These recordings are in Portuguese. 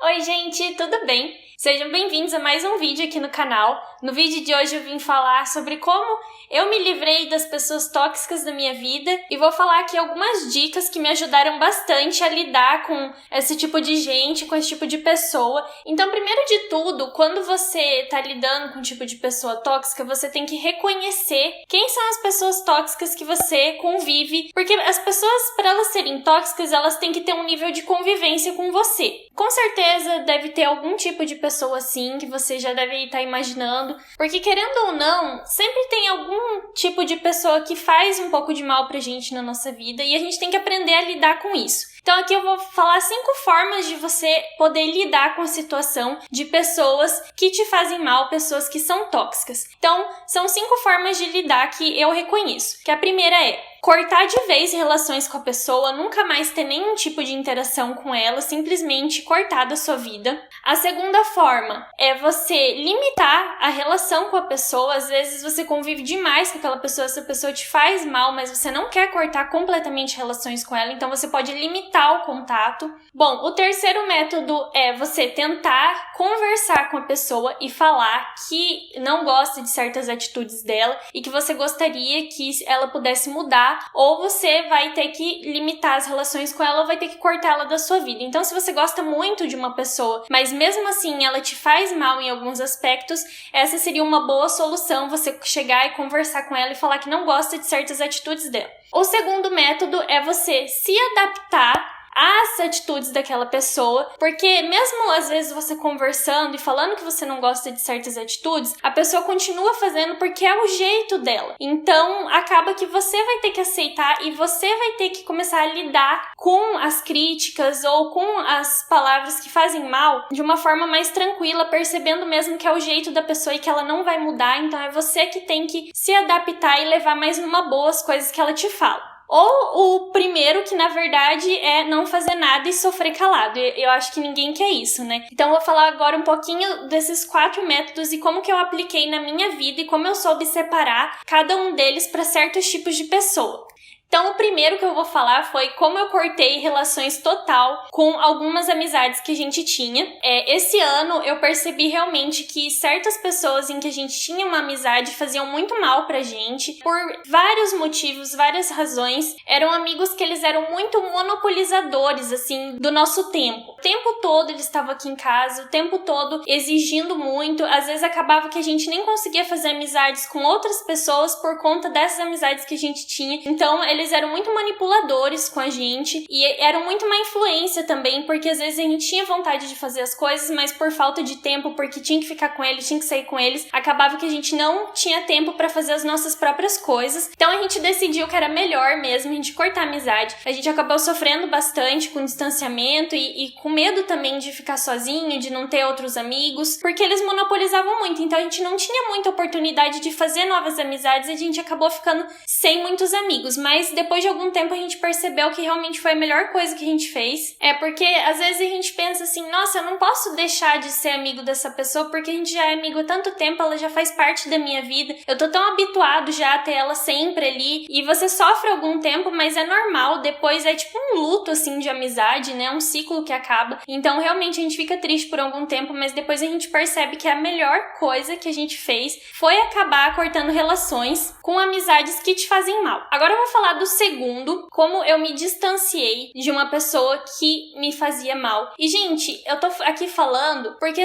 Oi gente, tudo bem? Sejam bem-vindos a mais um vídeo aqui no canal. No vídeo de hoje eu vim falar sobre como eu me livrei das pessoas tóxicas da minha vida e vou falar aqui algumas dicas que me ajudaram bastante a lidar com esse tipo de gente, com esse tipo de pessoa. Então, primeiro de tudo, quando você tá lidando com um tipo de pessoa tóxica, você tem que reconhecer quem são as pessoas tóxicas que você convive, porque as pessoas, para elas serem tóxicas, elas têm que ter um nível de convivência com você. Com certeza deve ter algum tipo de pessoa assim que você já deve estar imaginando, porque querendo ou não, sempre tem algum tipo de pessoa que faz um pouco de mal pra gente na nossa vida e a gente tem que aprender a lidar com isso. Então aqui eu vou falar 5 formas de você poder lidar com a situação de pessoas que te fazem mal, pessoas que são tóxicas. Então, são 5 formas de lidar que eu reconheço. Que a primeira é cortar de vez relações com a pessoa, nunca mais ter nenhum tipo de interação com ela, simplesmente cortar da sua vida. A segunda forma é você limitar a relação com a pessoa. Às vezes você convive demais com aquela pessoa, essa pessoa te faz mal, mas você não quer cortar completamente relações com ela, então você pode limitar o contato. Bom, o terceiro método é você tentar conversar com a pessoa e falar que não gosta de certas atitudes dela e que você gostaria que ela pudesse mudar, ou você vai ter que limitar as relações com ela ou vai ter que cortar ela da sua vida. Então, se você gosta muito de uma pessoa, mas mesmo assim ela te faz mal em alguns aspectos, essa seria uma boa solução, você chegar e conversar com ela e falar que não gosta de certas atitudes dela. O segundo método é você se adaptar às atitudes daquela pessoa, porque mesmo às vezes você conversando e falando que você não gosta de certas atitudes, a pessoa continua fazendo porque é o jeito dela. Então acaba que você vai ter que aceitar e você vai ter que começar a lidar com as críticas ou com as palavras que fazem mal de uma forma mais tranquila, percebendo mesmo que é o jeito da pessoa e que ela não vai mudar. Então é você que tem que se adaptar e levar mais numa boa as coisas que ela te fala. Ou o primeiro, que na verdade é não fazer nada e sofrer calado. Eu acho que ninguém quer isso, né? Então eu vou falar agora um pouquinho desses 4 métodos e como que eu apliquei na minha vida e como eu soube separar cada um deles para certos tipos de pessoa. Então, o primeiro que eu vou falar foi como eu cortei relações total com algumas amizades que a gente tinha. Esse ano, eu percebi realmente que certas pessoas em que a gente tinha uma amizade faziam muito mal pra gente, por vários motivos, várias razões. Eram amigos que eles eram muito monopolizadores, assim, do nosso tempo. O tempo todo eles estavam aqui em casa, o tempo todo exigindo muito. Às vezes acabava que a gente nem conseguia fazer amizades com outras pessoas por conta dessas amizades que a gente tinha. Então, eles eram muito manipuladores com a gente e eram muito má influência também, porque às vezes a gente tinha vontade de fazer as coisas, mas por falta de tempo, porque tinha que ficar com eles, tinha que sair com eles, acabava que a gente não tinha tempo pra fazer as nossas próprias coisas. Então a gente decidiu que era melhor mesmo a gente cortar a amizade. A gente acabou sofrendo bastante com distanciamento e com medo também de ficar sozinho, de não ter outros amigos, porque eles monopolizavam muito, então a gente não tinha muita oportunidade de fazer novas amizades e a gente acabou ficando sem muitos amigos. Mas depois de algum tempo a gente percebeu que realmente foi a melhor coisa que a gente fez. Porque às vezes a gente pensa assim, nossa, eu não posso deixar de ser amigo dessa pessoa porque a gente já é amigo há tanto tempo, ela já faz parte da minha vida, eu tô tão habituado já a ter ela sempre ali, e você sofre algum tempo, mas é normal, depois é tipo um luto assim de amizade, né, um ciclo que acaba. Então realmente a gente fica triste por algum tempo, mas depois a gente percebe que a melhor coisa que a gente fez foi acabar cortando relações com amizades que te fazem mal. Agora eu vou falar do segundo, como eu me distanciei de uma pessoa que me fazia mal. E, gente, eu tô aqui falando porque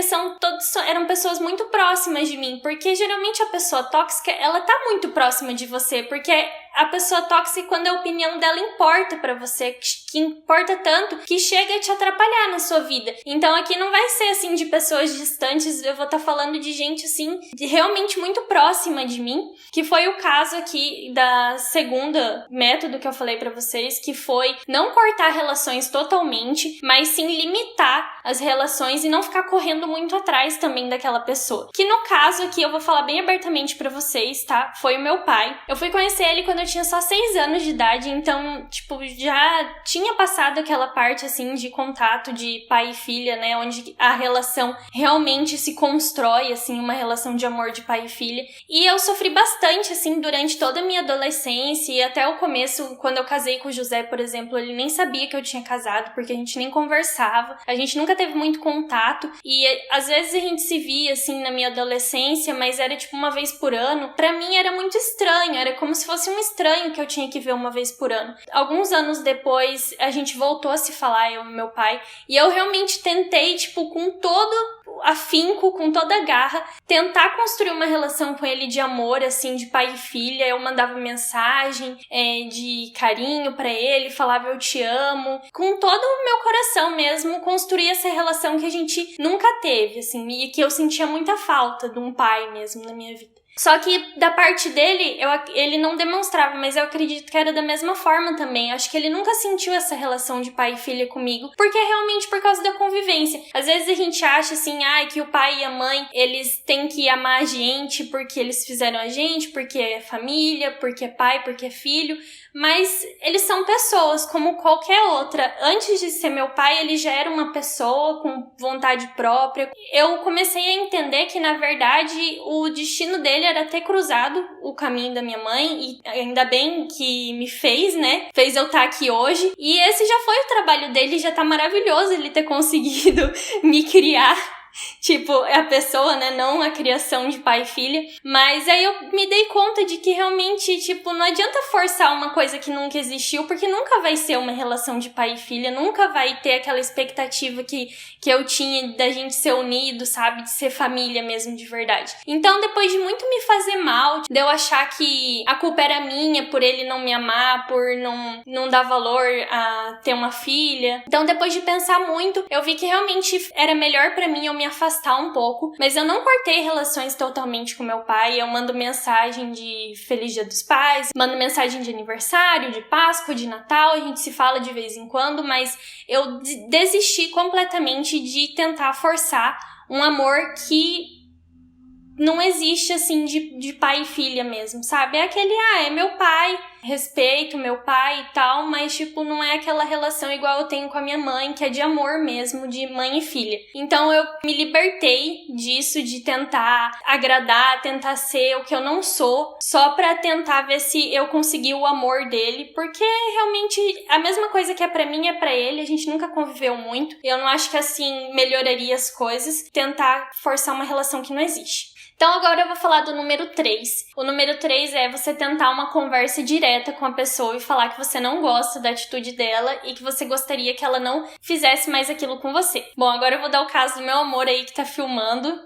eram pessoas muito próximas de mim, porque geralmente a pessoa tóxica, ela tá muito próxima de você, porque a pessoa tóxica, quando a opinião dela importa pra você, que importa tanto, que chega a te atrapalhar na sua vida. Então aqui não vai ser assim de pessoas distantes, eu vou estar falando de gente assim, realmente muito próxima de mim, que foi o caso aqui da segunda método que eu falei pra vocês, que foi não cortar relações totalmente, mas sim limitar as relações e não ficar correndo muito atrás também daquela pessoa. Que no caso aqui, eu vou falar bem abertamente pra vocês, tá? Foi o meu pai. Eu fui conhecer ele quando quando eu tinha só 6 anos de idade, então, tipo, já tinha passado aquela parte, assim, de contato de pai e filha, né, onde a relação realmente se constrói, assim, uma relação de amor de pai e filha. E eu sofri bastante, assim, durante toda a minha adolescência e até o começo, quando eu casei com o José, por exemplo, ele nem sabia que eu tinha casado, porque a gente nem conversava, a gente nunca teve muito contato, e às vezes a gente se via, assim, na minha adolescência, mas era, tipo, uma vez por ano. Pra mim era muito estranho, era como se fosse um estranho que eu tinha que ver uma vez por ano. Alguns anos depois, a gente voltou a se falar, eu e meu pai, e eu realmente tentei, tipo, com todo afinco, com toda a garra, tentar construir uma relação com ele de amor, assim, de pai e filha. Eu mandava mensagem de carinho pra ele, falava eu te amo, com todo o meu coração mesmo, construir essa relação que a gente nunca teve, assim, e que eu sentia muita falta de um pai mesmo na minha vida. Só que da parte dele, ele não demonstrava, mas eu acredito que era da mesma forma também. Acho que ele nunca sentiu essa relação de pai e filha comigo, porque é realmente por causa da convivência. Às vezes a gente acha assim, que o pai e a mãe, eles têm que amar a gente porque eles fizeram a gente, porque é família, porque é pai, porque é filho. Mas eles são pessoas como qualquer outra. Antes de ser meu pai, ele já era uma pessoa com vontade própria. Eu comecei a entender que, na verdade, o destino dele era ter cruzado o caminho da minha mãe, e ainda bem que me fez, né? Fez eu estar aqui hoje. E esse já foi o trabalho dele, já tá maravilhoso ele ter conseguido me criar. Tipo, é a pessoa, né, não a criação de pai e filha. Mas aí eu me dei conta de que realmente, tipo, não adianta forçar uma coisa que nunca existiu, porque nunca vai ser uma relação de pai e filha, nunca vai ter aquela expectativa que eu tinha da gente ser unido, sabe, de ser família mesmo de verdade. Então, depois de muito me fazer mal, de eu achar que a culpa era minha por ele não me amar, por não dar valor a ter uma filha. Então, depois de pensar muito, eu vi que realmente era melhor pra mim eu me afastar um pouco, mas eu não cortei relações totalmente com meu pai. Eu mando mensagem de Feliz Dia dos Pais, mando mensagem de aniversário, de Páscoa, de Natal, a gente se fala de vez em quando, mas eu desisti completamente de tentar forçar um amor que não existe, assim, de pai e filha mesmo, sabe? É aquele, é meu pai, respeito meu pai e tal, mas, tipo, não é aquela relação igual eu tenho com a minha mãe, que é de amor mesmo, de mãe e filha. Então, eu me libertei disso, de tentar agradar, tentar ser o que eu não sou, só pra tentar ver se eu consegui o amor dele, porque realmente a mesma coisa que é pra mim é pra ele, a gente nunca conviveu muito, eu não acho que, assim, melhoraria as coisas, tentar forçar uma relação que não existe. Então agora eu vou falar do número 3. O número 3 é você tentar uma conversa direta com a pessoa e falar que você não gosta da atitude dela e que você gostaria que ela não fizesse mais aquilo com você. Bom, agora eu vou dar o caso do meu amor aí que tá filmando,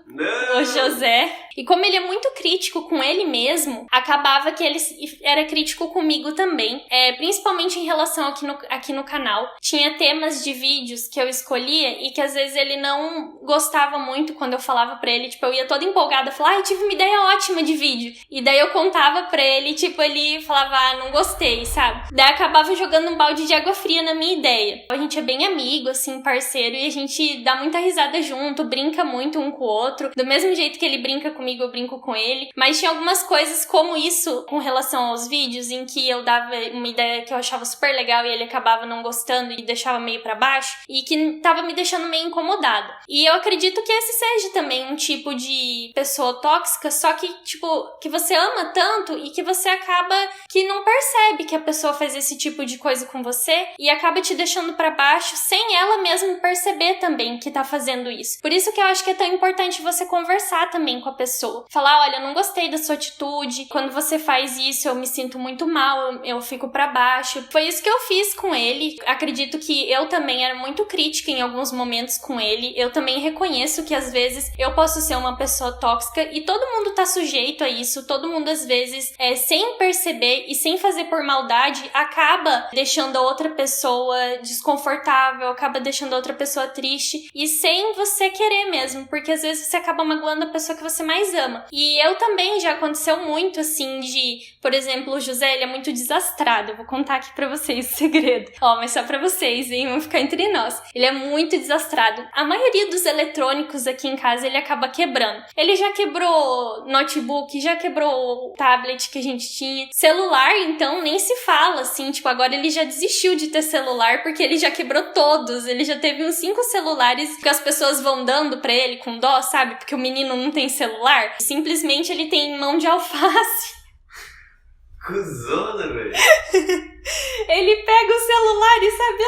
o José. E como ele é muito crítico com ele mesmo, acabava que ele era crítico comigo também, principalmente em relação aqui no canal. Tinha temas de vídeos que eu escolhia e que às vezes ele não gostava muito quando eu falava pra ele, tipo, eu ia toda empolgada, falava, eu tive uma ideia ótima de vídeo. E daí eu contava pra ele, tipo, ele falava, não gostei, sabe? Daí acabava jogando um balde de água fria na minha ideia. A gente é bem amigo, assim, parceiro, e a gente dá muita risada junto, brinca muito um com o outro. Do mesmo jeito que ele brinca comigo, eu brinco com ele. Mas tinha algumas coisas como isso, com relação aos vídeos, em que eu dava uma ideia que eu achava super legal e ele acabava não gostando e deixava meio pra baixo, e que tava me deixando meio incomodada. E eu acredito que esse seja também um tipo de pessoa tóxica, só que, tipo, que você ama tanto e que você acaba que não percebe que a pessoa faz esse tipo de coisa com você e acaba te deixando pra baixo sem ela mesma perceber também que tá fazendo isso. Por isso que eu acho que é tão importante você conversar também com a pessoa. Falar, olha, eu não gostei da sua atitude, quando você faz isso eu me sinto muito mal, eu fico pra baixo. Foi isso que eu fiz com ele. Acredito que eu também era muito crítica em alguns momentos com ele. Eu também reconheço que às vezes eu posso ser uma pessoa tóxica e todo mundo tá sujeito a isso. Todo mundo às vezes, sem perceber e sem fazer por maldade, acaba deixando a outra pessoa desconfortável, acaba deixando a outra pessoa triste e sem você querer mesmo, porque às vezes você acaba magoando a pessoa que você mais ama. E eu também, já aconteceu muito assim de, por exemplo, o José, ele é muito desastrado. Eu vou contar aqui pra vocês o segredo. Mas só pra vocês, hein? Vamos ficar entre nós. Ele é muito desastrado. A maioria dos eletrônicos aqui em casa, ele acaba quebrando. Ele já quebrou quebrou notebook, já quebrou o tablet que a gente tinha. Celular, então, nem se fala, assim, tipo, agora ele já desistiu de ter celular porque ele já quebrou todos. Ele já teve uns 5 celulares que as pessoas vão dando pra ele com dó, sabe? Porque o menino não tem celular. Simplesmente ele tem mão de alface. Cusona, velho. Ele pega o celular e sabe,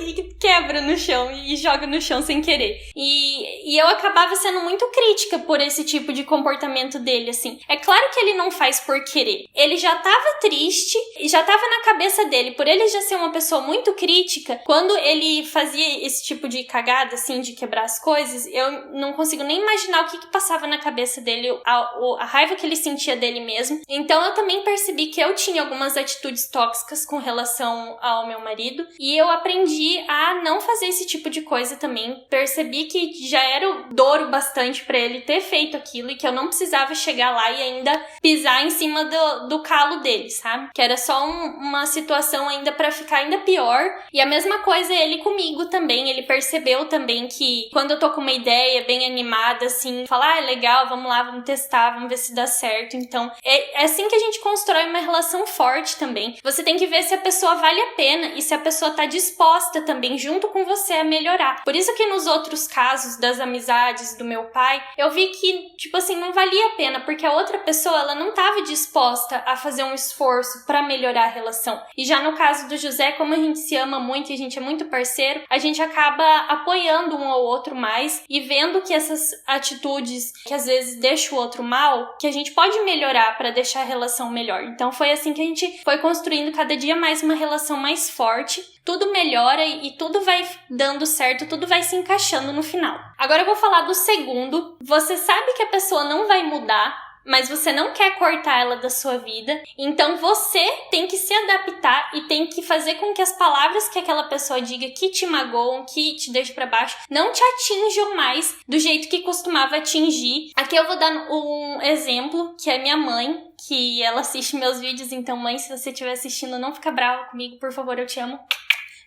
e quebra no chão e joga no chão sem querer. E eu acabava sendo muito crítica por esse tipo de comportamento dele, assim. É claro que ele não faz por querer. Ele já tava triste, já tava na cabeça dele, por ele já ser uma pessoa muito crítica, quando ele fazia esse tipo de cagada, assim, de quebrar as coisas, eu não consigo nem imaginar o que passava na cabeça dele, a raiva que ele sentia dele mesmo. Então eu também percebi que eu tinha algumas atitudes tóxicas com relação ao meu marido, e eu aprendi a não fazer esse tipo de coisa também. Percebi que já era duro bastante pra ele ter feito aquilo e que eu não precisava chegar lá e ainda pisar em cima do calo dele, sabe? Que era só uma situação ainda pra ficar ainda pior. E a mesma coisa ele comigo também. Ele percebeu também que quando eu tô com uma ideia bem animada, assim, falar, legal, vamos lá, vamos testar, vamos ver se dá certo. Então, é assim que a gente constrói uma relação forte também. Você tem que ver se a pessoa vale a pena e se a pessoa tá disposta também junto com você a melhorar. Por isso que nos outros casos das amizades do meu pai, eu vi que, tipo assim, não valia a pena, porque a outra pessoa, ela não tava disposta a fazer um esforço pra melhorar a relação. E já no caso do José, como a gente se ama muito e a gente é muito parceiro, a gente acaba apoiando um ao outro mais e vendo que essas atitudes que às vezes deixam o outro mal, que a gente pode melhorar pra deixar a relação melhor. Então foi assim que a gente foi construindo cada dia mais uma relação mais forte. Tudo melhora e tudo vai dando certo, tudo vai se encaixando no final. Agora eu vou falar do segundo. Você sabe que a pessoa não vai mudar, mas você não quer cortar ela da sua vida, então você tem que se adaptar e tem que fazer com que as palavras que aquela pessoa diga que te magoam, que te deixam pra baixo, não te atinjam mais do jeito que costumava atingir. Aqui eu vou dar um exemplo, que é minha mãe, que ela assiste meus vídeos, então mãe, se você estiver assistindo, não fica brava comigo, por favor, eu te amo.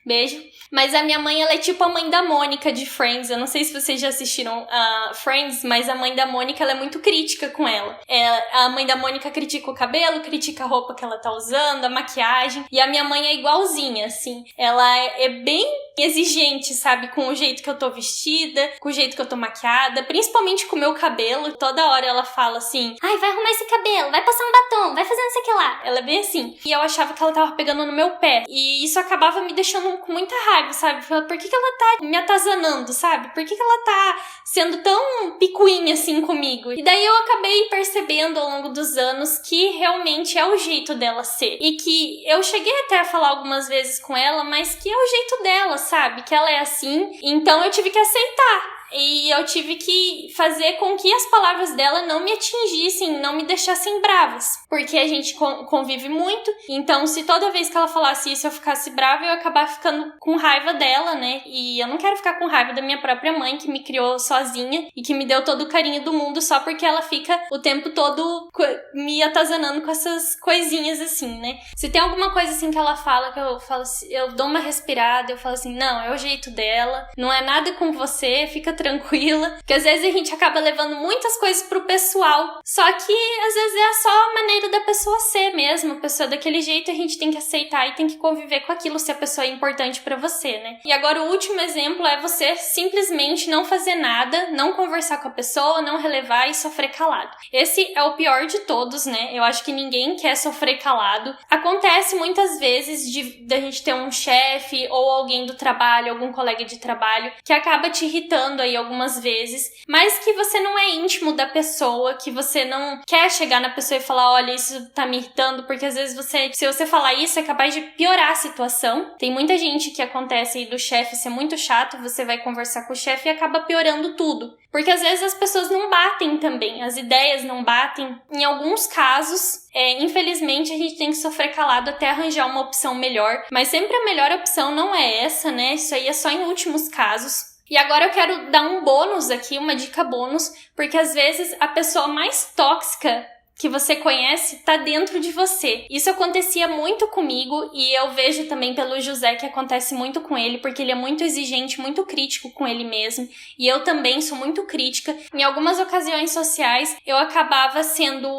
Beijo. Mas a minha mãe, ela é tipo a mãe da Mônica de Friends. Eu não sei se vocês já assistiram Friends, mas a mãe da Mônica, ela é muito crítica com ela. A mãe da Mônica critica o cabelo, critica a roupa que ela tá usando, a maquiagem. E a minha mãe é igualzinha, assim. Ela é bem exigente, sabe? Com o jeito que eu tô vestida, com o jeito que eu tô maquiada, principalmente com o meu cabelo. Toda hora ela fala assim, ai, vai arrumar esse cabelo, vai passar um batom, vai fazer não sei o que lá. Ela é bem assim. E eu achava que ela tava pegando no meu pé. E isso acabava me deixando com muita raiva, sabe? Por que ela tá me atazanando, sabe? Por que ela tá sendo tão picuinha assim comigo? E daí eu acabei percebendo ao longo dos anos que realmente é o jeito dela ser. E que eu cheguei até a falar algumas vezes com ela, mas que é o jeito dela, sabe? Que ela é assim. Então eu tive que aceitar. E eu tive que fazer com que as palavras dela não me atingissem, não me deixassem bravas. Porque a gente convive muito, então se toda vez que ela falasse isso eu ficasse brava, eu ia acabar ficando com raiva dela, né? E eu não quero ficar com raiva da minha própria mãe, que me criou sozinha e que me deu todo o carinho do mundo só porque ela fica o tempo todo me atazanando com essas coisinhas assim, né? Se tem alguma coisa assim que ela fala, que eu falo assim, eu dou uma respirada, eu falo assim, não, é o jeito dela, não é nada com você, fica tranquila, porque às vezes a gente acaba levando muitas coisas pro pessoal, só que às vezes é só a maneira da pessoa ser mesmo, a pessoa daquele jeito a gente tem que aceitar e tem que conviver com aquilo se a pessoa é importante pra você, né? E agora o último exemplo é você simplesmente não fazer nada, não conversar com a pessoa, não relevar e sofrer calado. Esse é o pior de todos, né? Eu acho que ninguém quer sofrer calado. Acontece muitas vezes de a gente ter um chefe ou alguém do trabalho, algum colega de trabalho que acaba te irritando aí algumas vezes, mas que você não é íntimo da pessoa, que você não quer chegar na pessoa e falar, olha, isso tá me irritando, porque às vezes se você falar isso, é capaz de piorar a situação. Tem muita gente que acontece aí do chefe ser muito chato, você vai conversar com o chefe e acaba piorando tudo. Porque às vezes as pessoas não batem também, as ideias não batem. Em alguns casos, infelizmente, a gente tem que sofrer calado até arranjar uma opção melhor, mas sempre a melhor opção não é essa, né? Isso aí é só em últimos casos. E agora eu quero dar um bônus aqui, uma dica bônus, porque às vezes a pessoa mais tóxica que você conhece tá dentro de você. Isso acontecia muito comigo e eu vejo também pelo José que acontece muito com ele, porque ele é muito exigente, muito crítico com ele mesmo. E eu também sou muito crítica. Em algumas ocasiões sociais, eu acabava sendo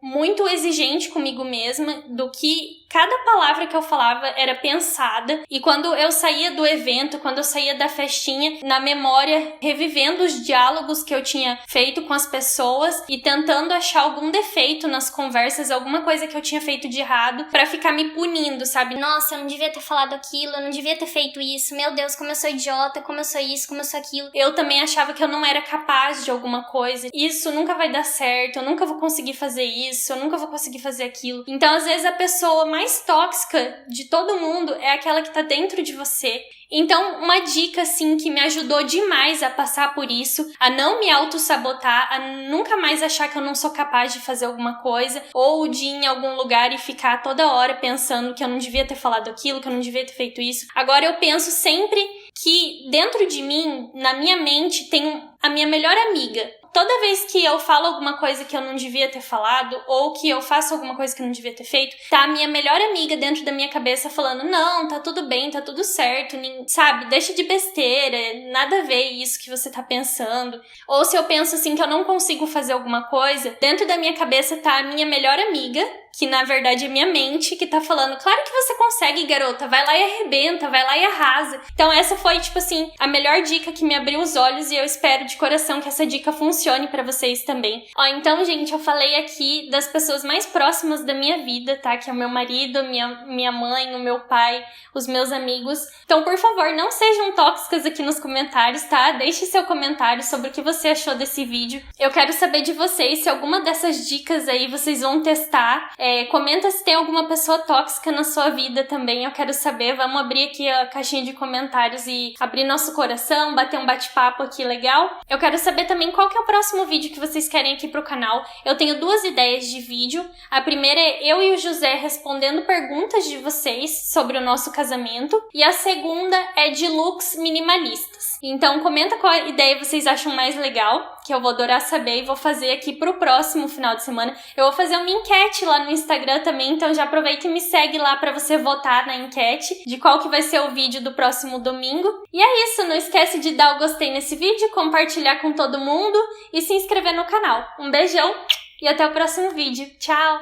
muito exigente comigo mesma, do que cada palavra que eu falava era pensada. E quando eu saía do evento, quando eu saía da festinha, na memória, revivendo os diálogos que eu tinha feito com as pessoas e tentando achar algum defeito nas conversas, alguma coisa que eu tinha feito de errado, pra ficar me punindo, sabe? Nossa, eu não devia ter falado aquilo, eu não devia ter feito isso, meu Deus, como eu sou idiota, como eu sou isso, como eu sou aquilo. Eu também achava que eu não era capaz de alguma coisa. Isso nunca vai dar certo, eu nunca vou conseguir fazer isso, eu nunca vou conseguir fazer aquilo. Então, às vezes, a pessoa mais tóxica de todo mundo é aquela que tá dentro de você. Então, uma dica, assim, que me ajudou demais a passar por isso, a não me auto-sabotar, a nunca mais achar que eu não sou capaz de fazer alguma coisa, ou de ir em algum lugar e ficar toda hora pensando que eu não devia ter falado aquilo, que eu não devia ter feito isso. Agora, eu penso sempre que dentro de mim, na minha mente, tem a minha melhor amiga. Toda vez que eu falo alguma coisa que eu não devia ter falado, ou que eu faço alguma coisa que eu não devia ter feito, tá a minha melhor amiga dentro da minha cabeça falando, não, tá tudo bem, tá tudo certo, sabe, deixa de besteira, nada a ver isso que você tá pensando. Ou se eu penso assim que eu não consigo fazer alguma coisa, dentro da minha cabeça tá a minha melhor amiga, que na verdade é minha mente, que tá falando, claro que você consegue, garota, vai lá e arrebenta, vai lá e arrasa. Então essa foi, tipo assim, a melhor dica que me abriu os olhos e eu espero de coração que essa dica funcione pra vocês também. Ó, então, gente, eu falei aqui das pessoas mais próximas da minha vida, tá? Que é o meu marido, minha mãe, o meu pai, os meus amigos. Então, por favor, não sejam tóxicas aqui nos comentários, tá? Deixe seu comentário sobre o que você achou desse vídeo. Eu quero saber de vocês se alguma dessas dicas aí vocês vão testar. Comenta se tem alguma pessoa tóxica na sua vida também, eu quero saber. Vamos abrir aqui a caixinha de comentários e abrir nosso coração, bater um bate-papo aqui legal. Eu quero saber também qual que é o próximo vídeo que vocês querem aqui pro canal. Eu tenho 2 ideias de vídeo. A primeira é eu e o José respondendo perguntas de vocês sobre o nosso casamento. E a segunda é de looks minimalistas. Então comenta qual ideia vocês acham mais legal, que eu vou adorar saber e vou fazer aqui pro próximo final de semana. Eu vou fazer uma enquete lá no Instagram também, então já aproveita e me segue lá pra você votar na enquete de qual que vai ser o vídeo do próximo domingo. E é isso, não esquece de dar o gostei nesse vídeo, compartilhar com todo mundo e se inscrever no canal. Um beijão e até o próximo vídeo. Tchau!